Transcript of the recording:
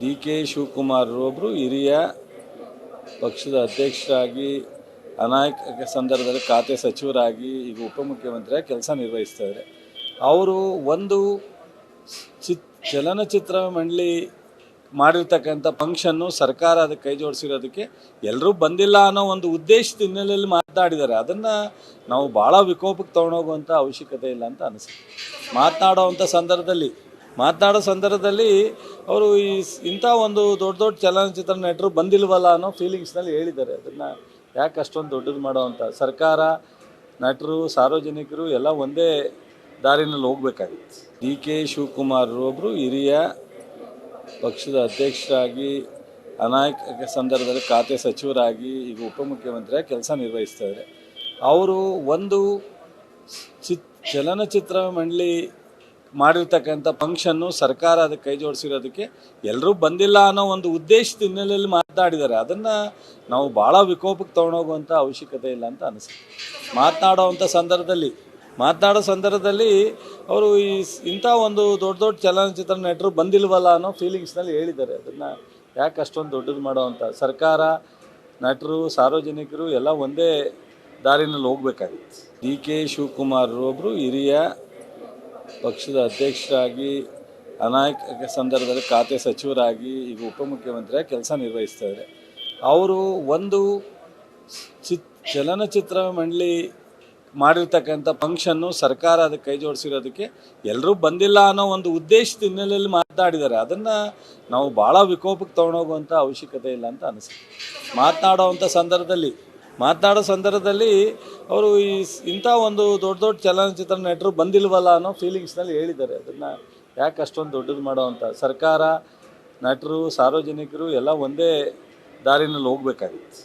D K Shivakumar ಒಬ್ಬರು ಹಿರಿಯ ಪಕ್ಷದ ಅಧ್ಯಕ್ಷರಾಗಿ ಅನಾಯಕ ಸಂದರ್ಭದಲ್ಲಿ ಖಾತೆ ಸಚಿವರಾಗಿ ಈಗ ಉಪಮುಖ್ಯಮಂತ್ರಿಯಾಗಿ ಕೆಲಸ ನಿರ್ವಹಿಸ್ತಾರೆ. ಅವರು ಒಂದು ಚಲನಚಿತ್ರ ಮಂಡಳಿ ಮಾಡಿರ್ತಕ್ಕಂಥ ಫಂಕ್ಷನ್ನು ಸರ್ಕಾರ ಅದಕ್ಕೆ ಕೈ ಜೋಡಿಸಿರೋದಕ್ಕೆ ಎಲ್ಲರೂ ಬಂದಿಲ್ಲ ಅನ್ನೋ ಒಂದು ಉದ್ದೇಶದ ಹಿನ್ನೆಲೆಯಲ್ಲಿ ಮಾತನಾಡಿದ್ದಾರೆ. ಅದನ್ನು ನಾವು ಭಾಳ ವಿಕೋಪಕ್ಕೆ ತೊಗೊಂಡೋಗುವಂಥ ಅವಶ್ಯಕತೆ ಇಲ್ಲ ಅಂತ ಅನಿಸುತ್ತೆ. ಮಾತನಾಡೋ ಸಂದರ್ಭದಲ್ಲಿ ಅವರು ಇಂಥ ಒಂದು ದೊಡ್ಡ ಚಲನಚಿತ್ರ ನಟರು ಬಂದಿಲ್ವಲ್ಲ ಅನ್ನೋ ಫೀಲಿಂಗ್ಸ್ನಲ್ಲಿ ಹೇಳಿದ್ದಾರೆ. ಅದನ್ನು ಯಾಕೆ ಅಷ್ಟೊಂದು ದೊಡ್ಡದು ಮಾಡೋವಂಥ ಸರ್ಕಾರ, ನಟರು, ಸಾರ್ವಜನಿಕರು ಎಲ್ಲ ಒಂದೇ ದಾರಿನಲ್ಲಿ ಹೋಗಬೇಕಾಗಿತ್ತು. ಡಿ ಕೆ ಶಿವಕುಮಾರ್ ಒಬ್ಬರು ಹಿರಿಯ ಪಕ್ಷದ ಅಧ್ಯಕ್ಷರಾಗಿ ಅನಾಯಕ ಸಂದರ್ಭದಲ್ಲಿ ಖಾತೆ ಸಚಿವರಾಗಿ ಈಗ ಉಪಮುಖ್ಯಮಂತ್ರಿಯಾಗಿ ಕೆಲಸ ನಿರ್ವಹಿಸ್ತಾರೆ. ಅವರು ಒಂದು ಚಲನಚಿತ್ರ ಮಂಡಳಿ ಮಾಡಿರ್ತಕ್ಕಂಥ ಫಂಕ್ಷನ್ನು ಸರ್ಕಾರ ಅದಕ್ಕೆ ಕೈ ಜೋಡಿಸಿರೋದಕ್ಕೆ ಎಲ್ಲರೂ ಬಂದಿಲ್ಲ ಅನ್ನೋ ಒಂದು ಉದ್ದೇಶದ ಹಿನ್ನೆಲೆಯಲ್ಲಿ ಮಾತನಾಡಿದ್ದಾರೆ. ಅದನ್ನು ನಾವು ಭಾಳ ವಿಕೋಪಕ್ಕೆ ತೊಗೊಂಡೋಗುವಂಥ ಅವಶ್ಯಕತೆ ಇಲ್ಲ ಅಂತ ಅನಿಸುತ್ತೆ. ಮಾತನಾಡೋ ಸಂದರ್ಭದಲ್ಲಿ ಅವರು ಇಂಥ ಒಂದು ದೊಡ್ಡ ಚಲನಚಿತ್ರ ನಟರು ಬಂದಿಲ್ವಲ್ಲ ಅನ್ನೋ ಫೀಲಿಂಗ್ಸ್ನಲ್ಲಿ ಹೇಳಿದ್ದಾರೆ. ಅದನ್ನು ಯಾಕೆ ಅಷ್ಟೊಂದು ದೊಡ್ಡದು ಮಾಡೋವಂಥ ಸರ್ಕಾರ, ನಟರು, ಸಾರ್ವಜನಿಕರು ಎಲ್ಲ ಒಂದೇ ದಾರಿನಲ್ಲಿ ಹೋಗಬೇಕಾಗಿತ್ತು. ಡಿ ಕೆ ಶಿವಕುಮಾರ್ ಒಬ್ಬರು ಹಿರಿಯ ಪಕ್ಷದ ಅಧ್ಯಕ್ಷರಾಗಿ ಅನಾಯಕ ಸಂದರ್ಭದಲ್ಲಿ ಖಾತೆ ಸಚಿವರಾಗಿ ಈಗ ಉಪಮುಖ್ಯಮಂತ್ರಿಯಾಗಿ ಕೆಲಸ ನಿರ್ವಹಿಸ್ತಾರೆ. ಅವರು ಒಂದು ಚಲನಚಿತ್ರ ಮಂಡಳಿ ಮಾಡಿರ್ತಕ್ಕಂಥ ಫಂಕ್ಷನ್ನು ಸರ್ಕಾರ ಅದಕ್ಕೆ ಕೈ ಜೋಡಿಸಿರೋದಕ್ಕೆ ಎಲ್ಲರೂ ಬಂದಿಲ್ಲ ಅನ್ನೋ ಒಂದು ಉದ್ದೇಶದ ಹಿನ್ನೆಲೆಯಲ್ಲಿ ಮಾತನಾಡಿದ್ದಾರೆ. ಅದನ್ನು ನಾವು ಭಾಳ ವಿಕೋಪಕ್ಕೆ ತೊಗೊಂಡೋಗುವಂಥ ಅವಶ್ಯಕತೆ ಇಲ್ಲ ಅಂತ ಅನಿಸುತ್ತೆ. ಮಾತನಾಡೋ ಸಂದರ್ಭದಲ್ಲಿ ಅವರು ಇಂಥ ಒಂದು ದೊಡ್ಡ ಚಲನಚಿತ್ರ ನಟರು ಬಂದಿಲ್ವಲ್ಲ ಅನ್ನೋ ಫೀಲಿಂಗ್ಸ್ನಲ್ಲಿ ಹೇಳಿದ್ದಾರೆ. ಅದನ್ನು ಯಾಕೆ ಅಷ್ಟೊಂದು ದೊಡ್ಡದು ಮಾಡೋವಂಥ ಸರ್ಕಾರ, ನಟರು, ಸಾರ್ವಜನಿಕರು ಎಲ್ಲ ಒಂದೇ ದಾರಿನಲ್ಲಿ ಹೋಗಬೇಕಾಗಿತ್ತು.